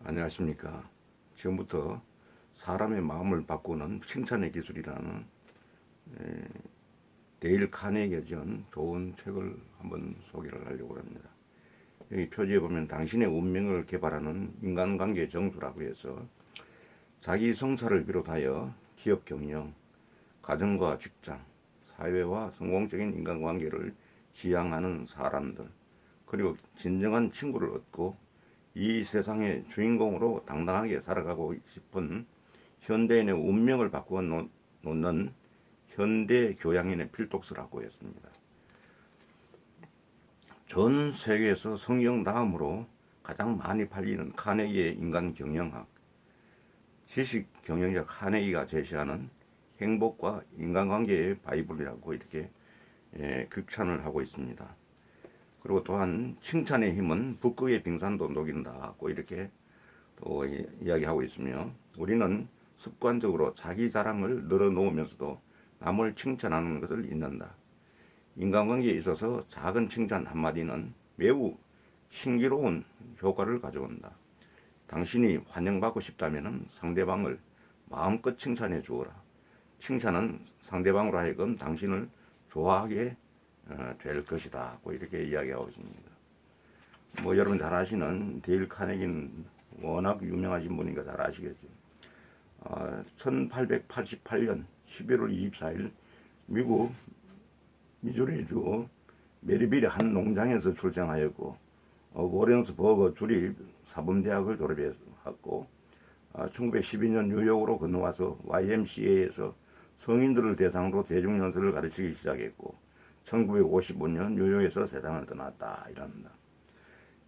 안녕하십니까. 지금부터 사람의 마음을 바꾸는 칭찬의 기술이라는 데일 카네기가 지은 좋은 책을 한번 소개를 하려고 합니다. 여기 표지에 보면 당신의 운명을 개발하는 인간관계 정수라고 해서 자기 성찰을 비롯하여 기업 경영, 가정과 직장, 사회와 성공적인 인간관계를 지향하는 사람들, 그리고 진정한 친구를 얻고 이 세상의 주인공으로 당당하게 살아가고 싶은 현대인의 운명을 바꾸어 놓는 현대 교양인의 필독서라고 했습니다. 전 세계에서 성경 다음으로 가장 많이 팔리는 카네기의 인간 경영학, 지식 경영자 카네기가 제시하는 행복과 인간관계의 바이블이라고 이렇게 극찬을 하고 있습니다. 그리고 또한 칭찬의 힘은 북극의 빙산도 녹인다고 이렇게 또 이야기하고 있으며, 우리는 습관적으로 자기 자랑을 늘어놓으면서도 남을 칭찬하는 것을 잊는다. 인간관계에 있어서 작은 칭찬 한마디는 매우 신기로운 효과를 가져온다. 당신이 환영받고 싶다면 상대방을 마음껏 칭찬해 주어라. 칭찬은 상대방으로 하여금 당신을 좋아하게 될 것이다. 이렇게 이야기하고 있습니다. 여러분 잘 아시는 데일 카네기는 워낙 유명하신 분이니까 잘 아시겠죠. 1888년 11월 24일 미국 미주리주 메리빌의 한 농장에서 출생하였고, 워렌스 버거 주립 사범대학을 졸업했고, 1912년 뉴욕으로 건너와서 YMCA에서 성인들을 대상으로 대중연설을 가르치기 시작했고, 1955년 뉴욕에서 세상을 떠났다 이랍니다.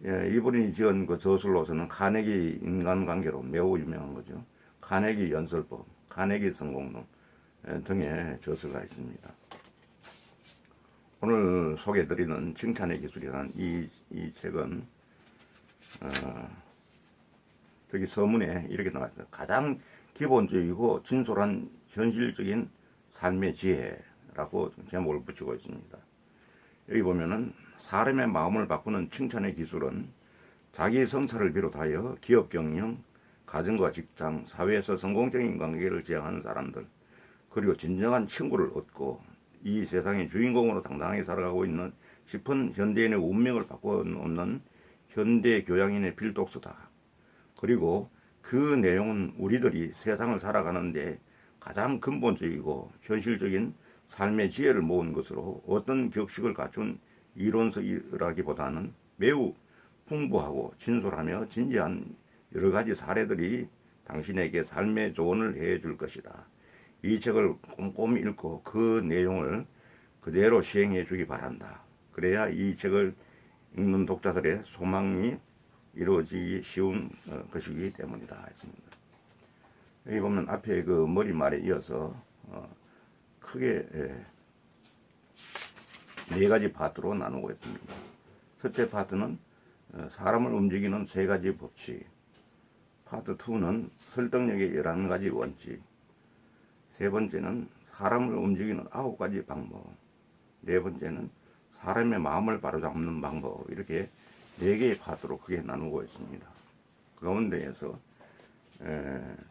이분이 지은 그 저술로서는 카네기 인간관계로 매우 유명한 거죠. 카네기 연설법, 카네기 성공론 등의 저서가 있습니다. 오늘 소개해드리는 칭찬의 기술이라는 이 책은 저기 서문에 이렇게 나왔습니다. 가장 기본적이고 진솔한 현실적인 삶의 지혜라고 제목을 붙이고 있습니다. 여기 보면은 사람의 마음을 바꾸는 칭찬의 기술은 자기 성찰을 비롯하여 기업 경영, 가정과 직장, 사회에서 성공적인 관계를 지향하는 사람들, 그리고 진정한 친구를 얻고 이 세상의 주인공으로 당당하게 살아가고 있는 싶은 현대인의 운명을 바꿔 놓는 현대 교양인의 필독서다. 그리고 그 내용은 우리들이 세상을 살아가는데 가장 근본적이고 현실적인 삶의 지혜를 모은 것으로 어떤 격식을 갖춘 이론서라기보다는 매우 풍부하고 진솔하며 진지한 여러 가지 사례들이 당신에게 삶의 조언을 해줄 것이다. 이 책을 꼼꼼히 읽고 그 내용을 그대로 시행해 주기 바란다. 그래야 이 책을 읽는 독자들의 소망이 이루어지기 쉬운 것이기 때문이다 했습니다. 여기 보면 앞에 그 머리말에 이어서 크게 네 가지 파트로 나누고 있습니다. 첫째 파트는 사람을 움직이는 세 가지 법칙, 파트 2는 설득력의 11가지 원칙, 세 번째는 사람을 움직이는 9가지 방법, 네 번째는 사람의 마음을 바로잡는 방법, 이렇게 4개의 파트로 크게 나누고 있습니다. 그 가운데에서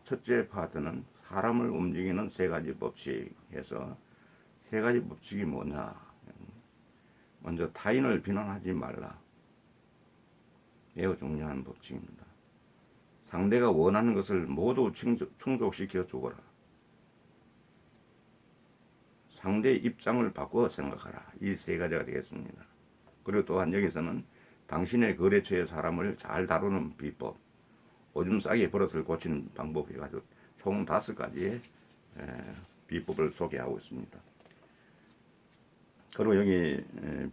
첫째 파트는 사람을 움직이는 3가지 법칙에서 3가지 법칙이 뭐냐. 먼저 타인을 비난하지 말라. 매우 중요한 법칙입니다. 상대가 원하는 것을 모두 충족시켜 주거라. 상대의 입장을 바꿔 생각하라. 이 3가지가 되겠습니다. 그리고 또한 여기서는 당신의 거래처의 사람을 잘 다루는 비법, 오줌 싸게 버릇을 고치는 방법 해가지고 총 5가지의 비법을 소개하고 있습니다. 그리고 여기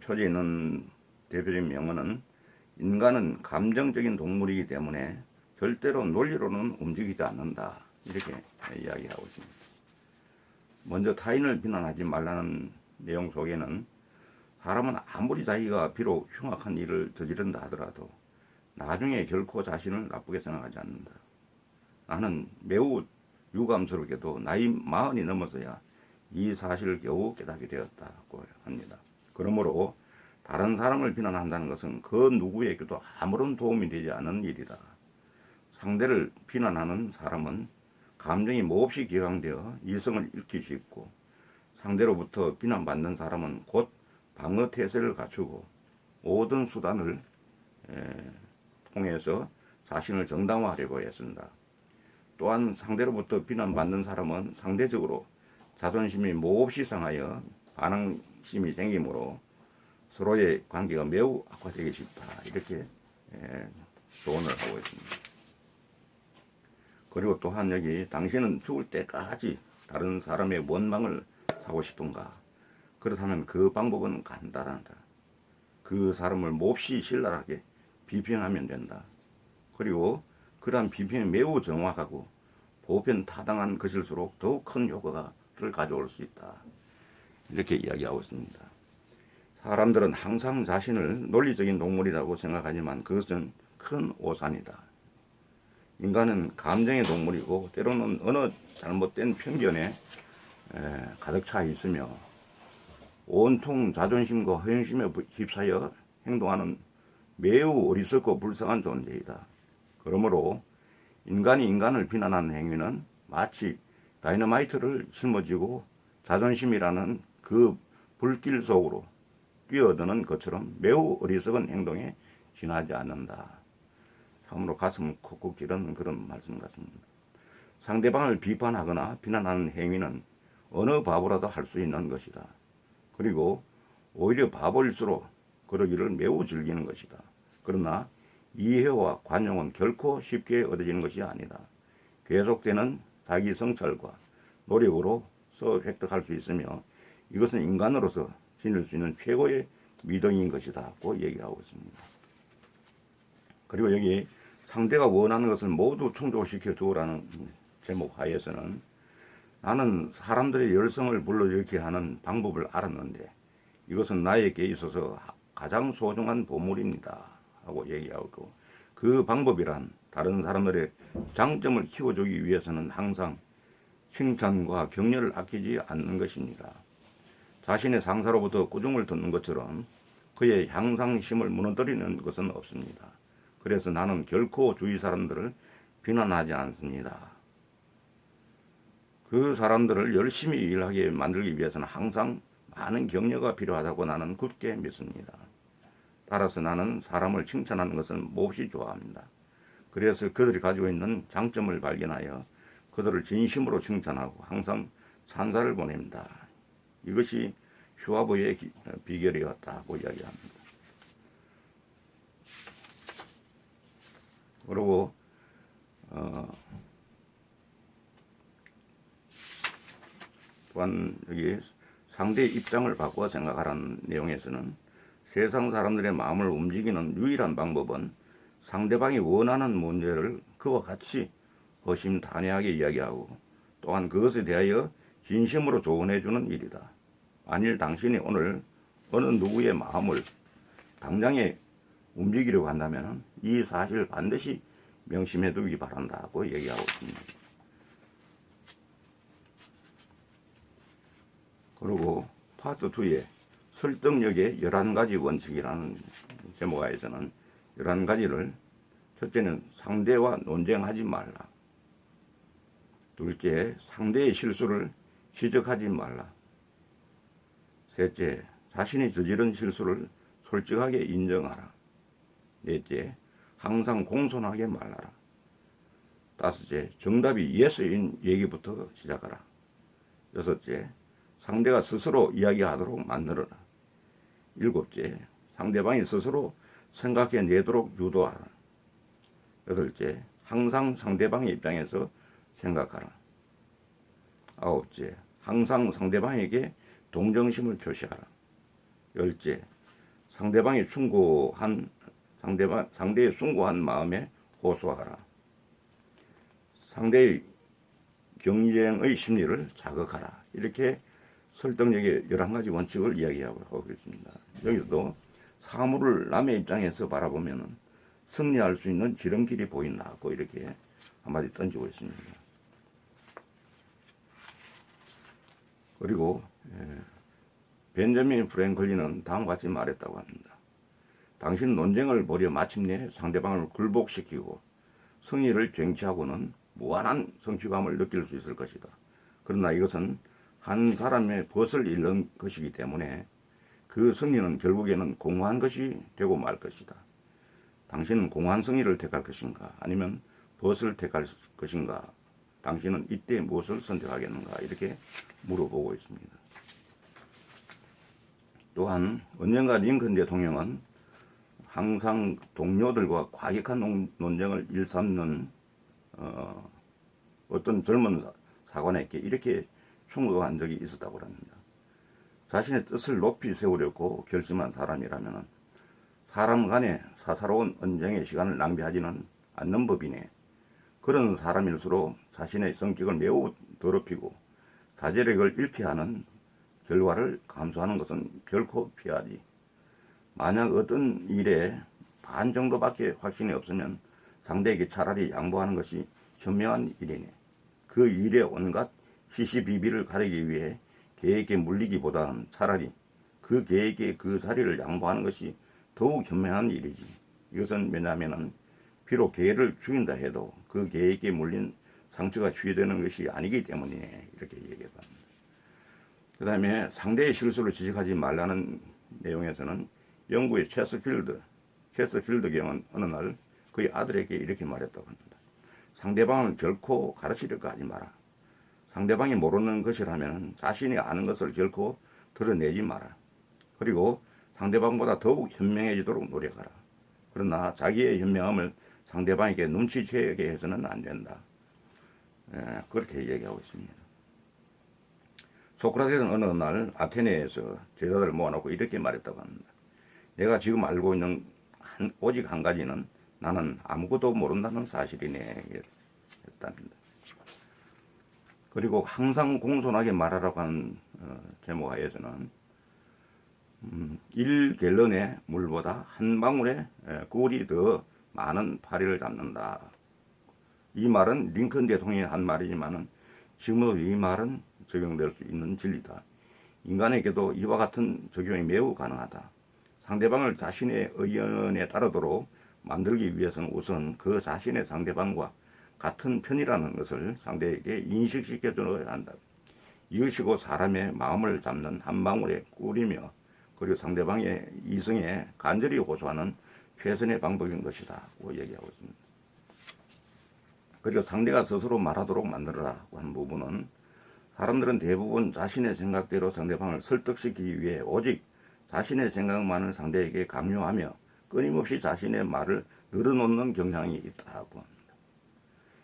표지에 있는 대표적인 명언은 인간은 감정적인 동물이기 때문에 절대로 논리로는 움직이지 않는다. 이렇게 이야기하고 있습니다. 먼저 타인을 비난하지 말라는 내용 속에는 사람은 아무리 자기가 비록 흉악한 일을 저지른다 하더라도 나중에 결코 자신을 나쁘게 생각하지 않는다. 나는 매우 유감스럽게도 나이 40이 넘어서야 이 사실을 겨우 깨닫게 되었다고 합니다. 그러므로 다른 사람을 비난한다는 것은 그 누구에게도 아무런 도움이 되지 않는 일이다. 상대를 비난하는 사람은 감정이 몹시 격앙되어 이성을 잃기 쉽고, 상대로부터 비난받는 사람은 곧 방어 태세를 갖추고 모든 수단을 통해서 자신을 정당화하려고 했습니다. 또한 상대로부터 비난받는 사람은 상대적으로 자존심이 몹시 상하여 반항심이 생기므로 서로의 관계가 매우 악화되기 쉽다. 이렇게 조언을 하고 있습니다. 그리고 또한 여기 당신은 죽을 때까지 다른 사람의 원망을 사고 싶은가? 그렇다면 그 방법은 간단하다. 그 사람을 몹시 신랄하게 비평하면 된다. 그리고 그러한 비평이 매우 정확하고 보편 타당한 것일수록 더욱 큰 효과를 가져올 수 있다. 이렇게 이야기하고 있습니다. 사람들은 항상 자신을 논리적인 동물이라고 생각하지만 그것은 큰 오산이다. 인간은 감정의 동물이고 때로는 어느 잘못된 편견에 가득 차 있으며 온통 자존심과 허영심에 휩싸여 행동하는 매우 어리석고 불쌍한 존재이다. 그러므로 인간이 인간을 비난하는 행위는 마치 다이너마이트를 짊어지고 자존심이라는 그 불길 속으로 뛰어드는 것처럼 매우 어리석은 행동에 지나지 않는다. 참으로 가슴을 콕콕 찌르는 그런 말씀 같습니다. 상대방을 비판하거나 비난하는 행위는 어느 바보라도 할 수 있는 것이다. 그리고 오히려 바보일수록 그러기를 매우 즐기는 것이다. 그러나 이해와 관용은 결코 쉽게 얻어지는 것이 아니다. 계속되는 자기 성찰과 노력으로서 획득할 수 있으며 이것은 인간으로서 지닐 수 있는 최고의 미덕인 것이다고 얘기하고 있습니다. 그리고 여기 상대가 원하는 것을 모두 충족시켜 주라는 제목 하에서는 나는 사람들의 열성을 불러일으키게 하는 방법을 알았는데 이것은 나에게 있어서 가장 소중한 보물입니다 하고 얘기하고, 그 방법이란 다른 사람들의 장점을 키워주기 위해서는 항상 칭찬과 격려를 아끼지 않는 것입니다. 자신의 상사로부터 꾸중을 듣는 것처럼 그의 향상심을 무너뜨리는 것은 없습니다. 그래서 나는 결코 주위 사람들을 비난하지 않습니다. 그 사람들을 열심히 일하게 만들기 위해서는 항상 많은 격려가 필요하다고 나는 굳게 믿습니다. 따라서 나는 사람을 칭찬하는 것을 몹시 좋아합니다. 그래서 그들이 가지고 있는 장점을 발견하여 그들을 진심으로 칭찬하고 항상 찬사를 보냅니다. 이것이 슈와브의 비결이었다고 이야기합니다. 그리고 또한 여기 상대의 입장을 바꿔 생각하라는 내용에서는 세상 사람들의 마음을 움직이는 유일한 방법은 상대방이 원하는 문제를 그와 같이 허심탄회하게 이야기하고 또한 그것에 대하여 진심으로 조언해주는 일이다. 만일 당신이 오늘 어느 누구의 마음을 당장에 움직이려고 한다면 이 사실을 반드시 명심해 두기 바란다고 얘기하고 있습니다. 그리고 파트 2에 설득력의 11가지 원칙이라는 제목하에서는 11가지를, 첫째는 상대와 논쟁하지 말라. 둘째, 상대의 실수를 지적하지 말라. 셋째, 자신이 저지른 실수를 솔직하게 인정하라. 넷째, 항상 공손하게 말하라. 다섯째, 정답이 예스인 얘기부터 시작하라. 여섯째, 상대가 스스로 이야기하도록 만들어라. 일곱째, 상대방이 스스로 생각해내도록 유도하라. 여덟째, 항상 상대방의 입장에서 생각하라. 아홉째, 항상 상대방에게 동정심을 표시하라. 열째, 상대의 숭고한 마음에 호소하라. 상대의 경쟁의 심리를 자극하라. 이렇게 설득력의 11가지 원칙을 이야기하고 있습니다. 여기서도 사물을 남의 입장에서 바라보면 승리할 수 있는 지름길이 보인다고 이렇게 한마디 던지고 있습니다. 그리고 벤저민 프랭클린은 다음과 같이 말했다고 합니다. 당신 논쟁을 벌여 마침내 상대방을 굴복시키고 승리를 쟁취하고는 무한한 성취감을 느낄 수 있을 것이다. 그러나 이것은 한 사람의 벗을 잃는 것이기 때문에 그 승리는 결국에는 공허한 것이 되고 말 것이다. 당신은 공허한 승리를 택할 것인가 아니면 벗을 택할 것인가? 당신은 이때 무엇을 선택하겠는가? 이렇게 물어보고 있습니다. 또한 언젠가 링컨 대통령은 항상 동료들과 과격한 논쟁을 일삼는 어떤 젊은 사관에게 이렇게 충고한 적이 있었다고 합니다. 자신의 뜻을 높이 세우려고 결심한 사람이라면 사람 간의 사사로운 언쟁의 시간을 낭비하지는 않는 법이네. 그런 사람일수록 자신의 성격을 매우 더럽히고 자제력을 잃게 하는 결과를 감수하는 것은 결코 피하지. 만약 어떤 일에 반 정도밖에 확신이 없으면 상대에게 차라리 양보하는 것이 현명한 일이네. 그 일의 온갖 시시비비를 가리기 위해 계획에 물리기보다는 차라리 그 계획에 그 자리를 양보하는 것이 더욱 현명한 일이지. 이것은 왜냐하면 비록 계획을 죽인다 해도 그 계획에 물린 상처가 치유되는 것이 아니기 때문이네. 이렇게 얘기합니다. 그 다음에 상대의 실수를 지적하지 말라는 내용에서는 영국의 체스필드 경은 어느 날 그의 아들에게 이렇게 말했다고 합니다. 상대방을 결코 가르치려고 하지 마라. 상대방이 모르는 것이라면 자신이 아는 것을 결코 드러내지 마라. 그리고 상대방보다 더욱 현명해지도록 노력하라. 그러나 자기의 현명함을 상대방에게 눈치채게 해서는 안 된다. 그렇게 얘기하고 있습니다. 소크라테스는 어느 날 아테네에서 제자들을 모아놓고 이렇게 말했다고 합니다. 내가 지금 알고 있는 오직 한 가지는 나는 아무것도 모른다는 사실이네. 했답니다. 그리고 항상 공손하게 말하라고 하는 제목 하에서는 1갤런의 물보다 한 방울의 꿀이 더 많은 파리를 잡는다. 이 말은 링컨 대통령이 한 말이지만은 지금도 이 말은 적용될 수 있는 진리다. 인간에게도 이와 같은 적용이 매우 가능하다. 상대방을 자신의 의견에 따르도록 만들기 위해서는 우선 그 자신의 상대방과 같은 편이라는 것을 상대에게 인식시켜줘야 한다. 이것이 곧 사람의 마음을 잡는 한 방울의 꿀이며 그리고 상대방의 이성에 간절히 호소하는 최선의 방법인 것이다. 고 얘기하고 있습니다. 그리고 상대가 스스로 말하도록 만들어라고 하는 부분은 사람들은 대부분 자신의 생각대로 상대방을 설득시키기 위해 오직 자신의 생각만을 상대에게 강요하며 끊임없이 자신의 말을 늘어놓는 경향이 있다고 합니다.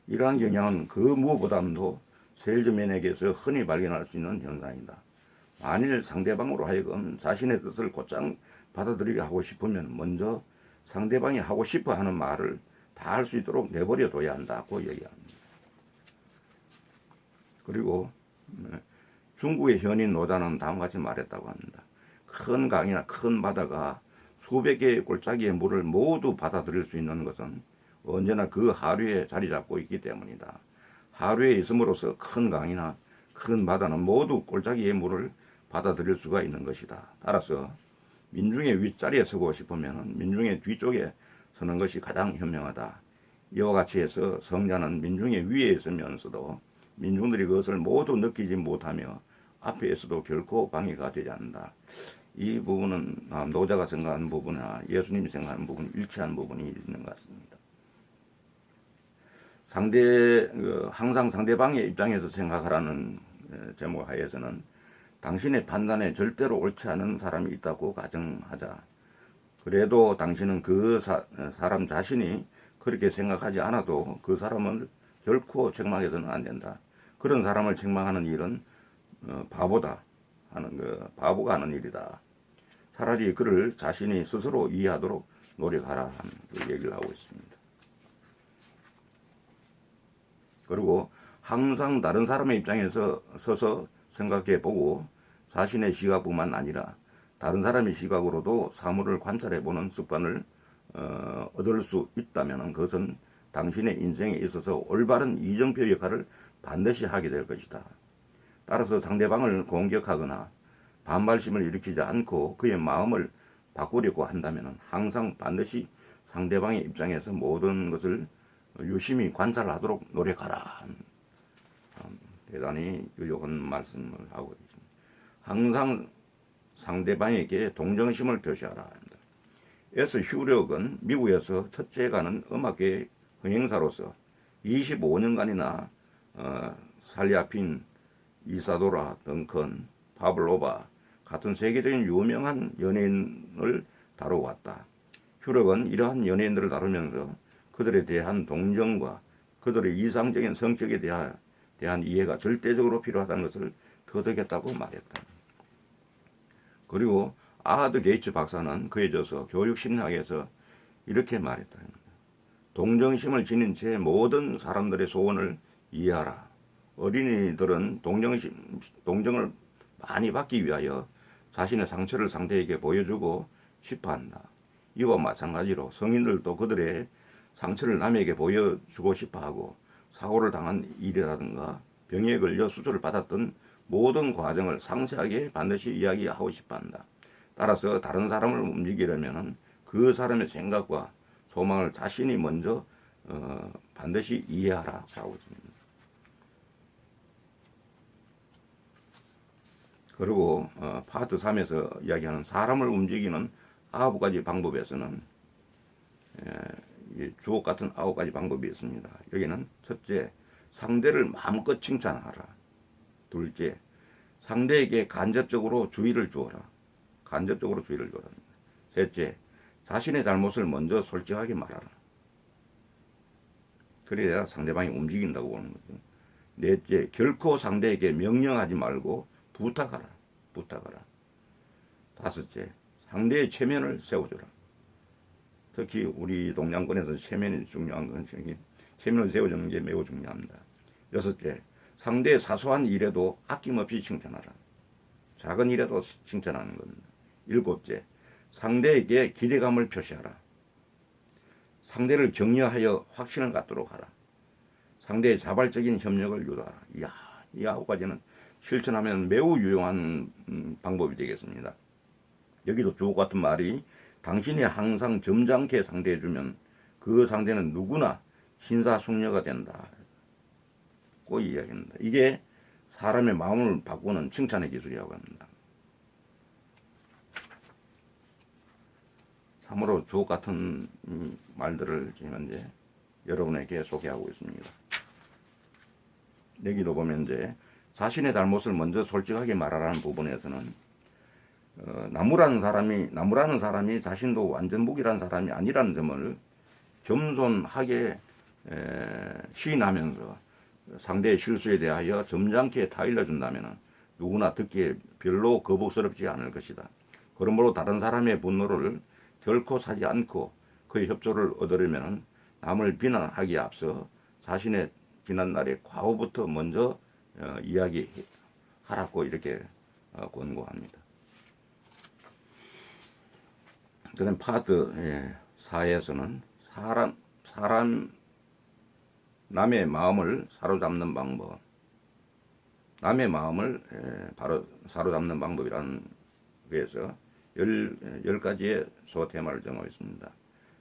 이러한 경향은 그 무엇보다도 세일즈맨에게서 흔히 발견할 수 있는 현상이다. 만일 상대방으로 하여금 자신의 뜻을 곧장 받아들이게 하고 싶으면 먼저 상대방이 하고 싶어 하는 말을 다 할 수 있도록 내버려 둬야 한다고 얘기합니다. 그리고 중국의 현인 노자는 다음과 같이 말했다고 합니다. 큰 강이나 큰 바다가 수백 개의 골짜기의 물을 모두 받아들일 수 있는 것은 언제나 그 하류에 자리 잡고 있기 때문이다. 하류에 있음으로써 큰 강이나 큰 바다는 모두 골짜기의 물을 받아들일 수가 있는 것이다. 따라서 민중의 윗자리에 서고 싶으면 민중의 뒤쪽에 서는 것이 가장 현명하다. 이와 같이 해서 성자는 민중의 위에 있으면서도 민중들이 그것을 모두 느끼지 못하며 앞에서도 결코 방해가 되지 않는다. 이 부분은 노자가 생각하는 부분이나 예수님이 생각하는 부분 일치한 부분이 있는 것 같습니다. 항상 상대방의 입장에서 생각하라는 제목 하에서는 당신의 판단에 절대로 옳지 않은 사람이 있다고 가정하자. 그래도 당신은 그 사람 자신이 그렇게 생각하지 않아도 그 사람을 결코 책망해서는 안 된다. 그런 사람을 책망하는 일은 바보가 하는 일이다. 차라리 그를 자신이 스스로 이해하도록 노력하라 하는 그 얘기를 하고 있습니다. 그리고 항상 다른 사람의 입장에서 서서 생각해 보고 자신의 시각뿐만 아니라 다른 사람의 시각으로도 사물을 관찰해 보는 습관을 얻을 수 있다면 그것은 당신의 인생에 있어서 올바른 이정표 역할을 반드시 하게 될 것이다. 따라서 상대방을 공격하거나 반발심을 일으키지 않고 그의 마음을 바꾸려고 한다면 항상 반드시 상대방의 입장에서 모든 것을 유심히 관찰하도록 노력하라. 대단히 유용한 말씀을 하고 있습니다. 항상 상대방에게 동정심을 표시하라 합니다. 에스 휴력은 미국에서 첫째 가는 음악계 흥행사로서 25년간이나 살리아핀, 이사도라, 덩컨, 파블로바 같은 세계적인 유명한 연예인을 다뤄왔다. 휴력은 이러한 연예인들을 다루면서 그들에 대한 동정과 그들의 이상적인 성격에 대한 이해가 절대적으로 필요하다는 것을 터득했다고 말했다. 그리고 아하드 게이츠 박사는 그에 져서 교육심리학에서 이렇게 말했다. 동정심을 지닌 제 모든 사람들의 소원을 이해하라. 어린이들은 동정을 많이 받기 위하여 자신의 상처를 상대에게 보여주고 싶어 한다. 이와 마찬가지로 성인들도 그들의 상처를 남에게 보여주고 싶어 하고 사고를 당한 일이라든가 병에 걸려 수술을 받았던 모든 과정을 상세하게 반드시 이야기하고 싶어 한다. 따라서 다른 사람을 움직이려면 그 사람의 생각과 소망을 자신이 먼저 반드시 이해하라 하고 있습니다. 그리고 파트 3에서 이야기하는 사람을 움직이는 9가지 방법에서는 주옥 같은 9가지 방법이 있습니다. 여기는 첫째, 상대를 마음껏 칭찬하라. 둘째, 상대에게 간접적으로 주의를 주어라. 간접적으로 주의를 주어라. 셋째, 자신의 잘못을 먼저 솔직하게 말하라. 그래야 상대방이 움직인다고 보는 거죠. 넷째, 결코 상대에게 명령하지 말고 부탁하라. 다섯째, 상대의 체면을 세워주라. 특히 우리 동양권에서 체면이 중요한 것이 체면을 세워주는 게 매우 중요합니다. 여섯째, 상대의 사소한 일에도 아낌없이 칭찬하라. 작은 일에도 칭찬하는 겁니다. 일곱째, 상대에게 기대감을 표시하라. 상대를 격려하여 확신을 갖도록 하라. 상대의 자발적인 협력을 유도하라. 이야, 이 9가지는 실천하면 매우 유용한 방법이 되겠습니다. 여기도 주옥 같은 말이 당신이 항상 점잖게 상대해주면 그 상대는 누구나 신사숙녀가 된다. 고 이야기합니다. 이게 사람의 마음을 바꾸는 칭찬의 기술이라고 합니다. 참으로 주옥 같은 말들을 지금 현재 여러분에게 소개하고 있습니다. 여기도 보면 이제 자신의 잘못을 먼저 솔직하게 말하라는 부분에서는 나무라는 사람이 자신도 완전 무기란 사람이 아니라는 점을 겸손하게 시인하면서 상대의 실수에 대하여 점잖게 타일러 준다면 누구나 듣기에 별로 거북스럽지 않을 것이다. 그러므로 다른 사람의 분노를 결코 사지 않고 그의 협조를 얻으려면 남을 비난하기에 앞서 자신의 지난날의 과거부터 먼저 이야기하라고 이렇게 권고합니다. 그 다음 파트 4에서는 사람 남의 마음을 사로잡는 방법, 남의 마음을 바로 사로잡는 방법이라는 거에서 10가지의 소테마를 정하고 있습니다.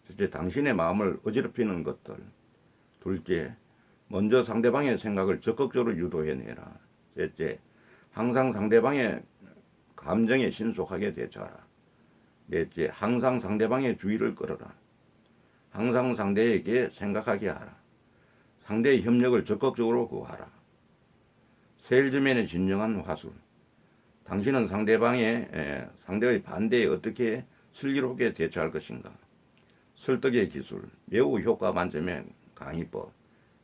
첫째, 당신의 마음을 어지럽히는 것들. 둘째, 먼저 상대방의 생각을 적극적으로 유도해내라. 셋째, 항상 상대방의 감정에 신속하게 대처하라. 넷째, 항상 상대방의 주의를 끌어라. 항상 상대에게 생각하게 하라. 상대의 협력을 적극적으로 구하라. 세일즈맨의 진정한 화술. 당신은 상대의 반대에 어떻게 슬기롭게 대처할 것인가. 설득의 기술, 매우 효과 만점의 강의법,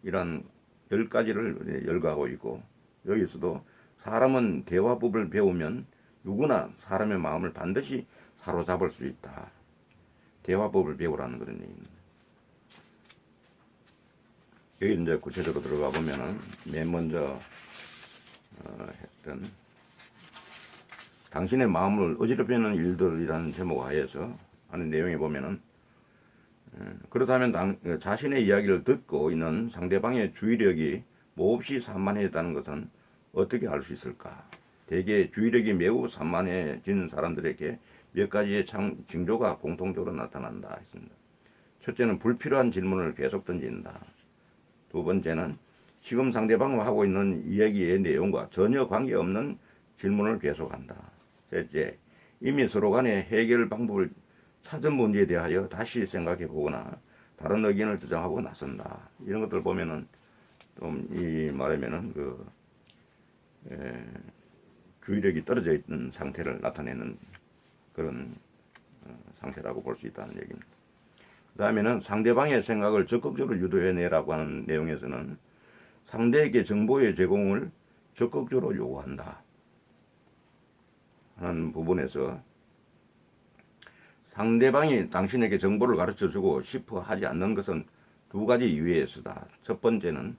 이런 10가지를 열거하고 있고, 여기서도 사람은 대화법을 배우면 누구나 사람의 마음을 반드시 사로잡을 수 있다. 대화법을 배우라는 그런 얘기입니다. 여기 이제 구체적으로 들어가 보면은 맨 먼저 했던 당신의 마음을 어지럽히는 일들이라는 제목 하에서 하는 내용에 보면은 그렇다면 자신의 이야기를 듣고 있는 상대방의 주의력이 몹시 산만해졌다는 것은 어떻게 알 수 있을까? 대개 주의력이 매우 산만해진 사람들에게 몇 가지의 징조가 공통적으로 나타난다 했습니다. 첫째는 불필요한 질문을 계속 던진다. 두 번째는 지금 상대방과 하고 있는 이야기의 내용과 전혀 관계없는 질문을 계속한다. 셋째, 이미 서로 간의 해결 방법을 찾은 문제에 대하여 다시 생각해 보거나 다른 의견을 주장하고 나선다. 이런 것들 보면은 좀 이 말하면은 주의력이 떨어져 있는 상태를 나타내는 그런 상태라고 볼 수 있다는 얘기입니다. 그 다음에는 상대방의 생각을 적극적으로 유도해내라고 하는 내용에서는 상대에게 정보의 제공을 적극적으로 요구한다 하는 부분에서 상대방이 당신에게 정보를 가르쳐주고 싶어 하지 않는 것은 두 가지 이유에서다. 첫 번째는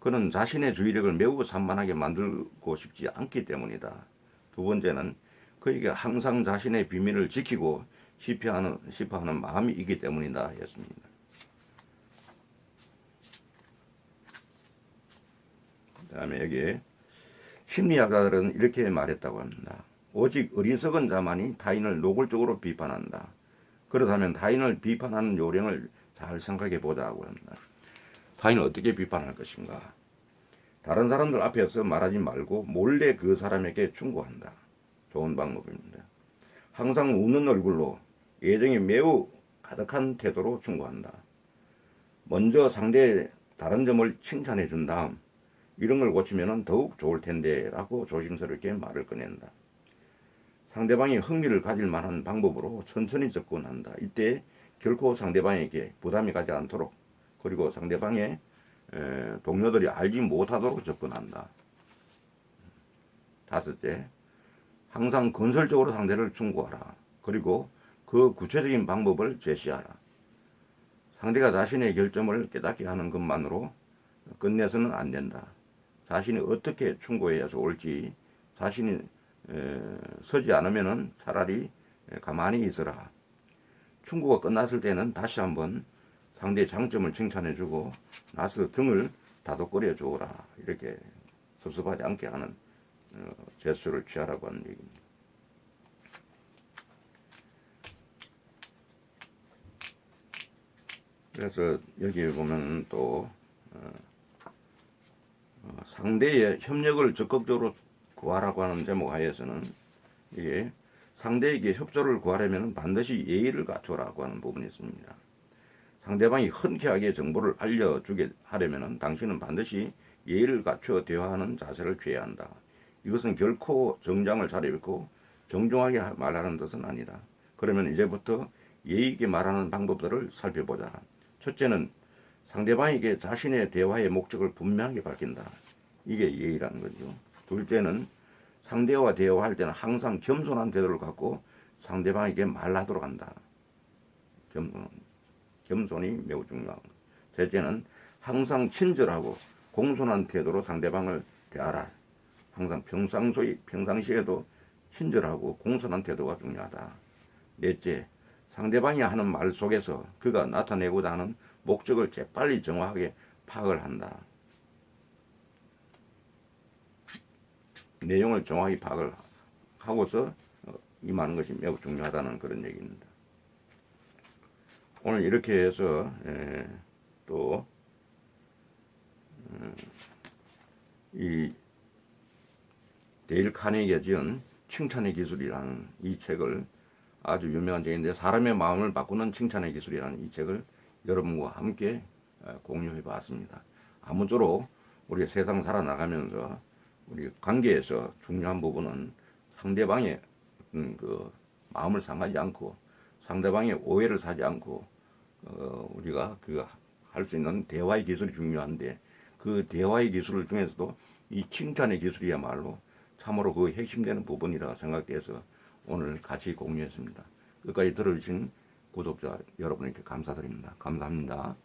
그는 자신의 주의력을 매우 산만하게 만들고 싶지 않기 때문이다. 두 번째는 그에게 항상 자신의 비밀을 지키고 싶어 하는 마음이 있기 때문이다 했습니다. 그 다음에 여기에 심리학자들은 이렇게 말했다고 합니다. 오직 어리석은 자만이 타인을 노골적으로 비판한다. 그렇다면 타인을 비판하는 요령을 잘 생각해 보자고 합니다. 타인을 어떻게 비판할 것인가? 다른 사람들 앞에서 말하지 말고 몰래 그 사람에게 충고한다. 좋은 방법입니다. 항상 웃는 얼굴로 애정이 매우 가득한 태도로 충고한다. 먼저 상대의 다른 점을 칭찬해 준 다음 이런 걸 고치면 더욱 좋을 텐데 라고 조심스럽게 말을 꺼낸다. 상대방이 흥미를 가질 만한 방법으로 천천히 접근한다. 이때 결코 상대방에게 부담이 가지 않도록 그리고 상대방의 동료들이 알지 못하도록 접근한다. 다섯째, 항상 건설적으로 상대를 충고하라. 그리고 그 구체적인 방법을 제시하라. 상대가 자신의 결점을 깨닫게 하는 것만으로 끝내서는 안 된다. 자신이 어떻게 충고해야 좋을지 자신이 서지 않으면은 차라리 가만히 있어라. 충고가 끝났을 때는 다시 한번 상대의 장점을 칭찬해주고 나서 등을 다독거려 주어라. 이렇게 섭섭하지 않게 하는 제스처를 취하라고 하는 얘기입니다. 그래서 여기 보면 또 상대의 협력을 적극적으로 구하라고 하는 제목 하에서는 이게 상대에게 협조를 구하려면 반드시 예의를 갖추라고 하는 부분이 있습니다. 상대방이 흔쾌하게 정보를 알려주게 하려면 당신은 반드시 예의를 갖추어 대화하는 자세를 취해야 한다. 이것은 결코 정장을 차려입고 정중하게 말하는 뜻은 아니다. 그러면 이제부터 예의 있게 말하는 방법들을 살펴보자. 첫째는 상대방에게 자신의 대화의 목적을 분명하게 밝힌다. 이게 예의라는 거죠. 둘째는 상대와 대화할 때는 항상 겸손한 태도를 갖고 상대방에게 말하도록 한다. 겸손이 매우 중요한 것. 셋째는 항상 친절하고 공손한 태도로 상대방을 대하라. 항상 평상시에도 친절하고 공손한 태도가 중요하다. 넷째, 상대방이 하는 말 속에서 그가 나타내고자 하는 목적을 재빨리 정확하게 파악을 한다. 내용을 정확히 파악을 하고서 임하는 것이 매우 중요하다는 그런 얘기입니다. 오늘 이렇게 해서 또 이 데일 카네기가 지은 칭찬의 기술이라는 이 책을 아주 유명한 책인데 사람의 마음을 바꾸는 칭찬의 기술이라는 이 책을 여러분과 함께 공유해 봤습니다. 아무쪼록 우리가 세상 살아나가면서 우리 관계에서 중요한 부분은 상대방의 그 마음을 상하지 않고 상대방의 오해를 사지 않고 우리가 그 할 수 있는 대화의 기술이 중요한데 그 대화의 기술 중에서도 이 칭찬의 기술이야말로 참으로 그 핵심되는 부분이라 생각돼서 오늘 같이 공유했습니다. 끝까지 들어주신 구독자 여러분께 감사드립니다. 감사합니다.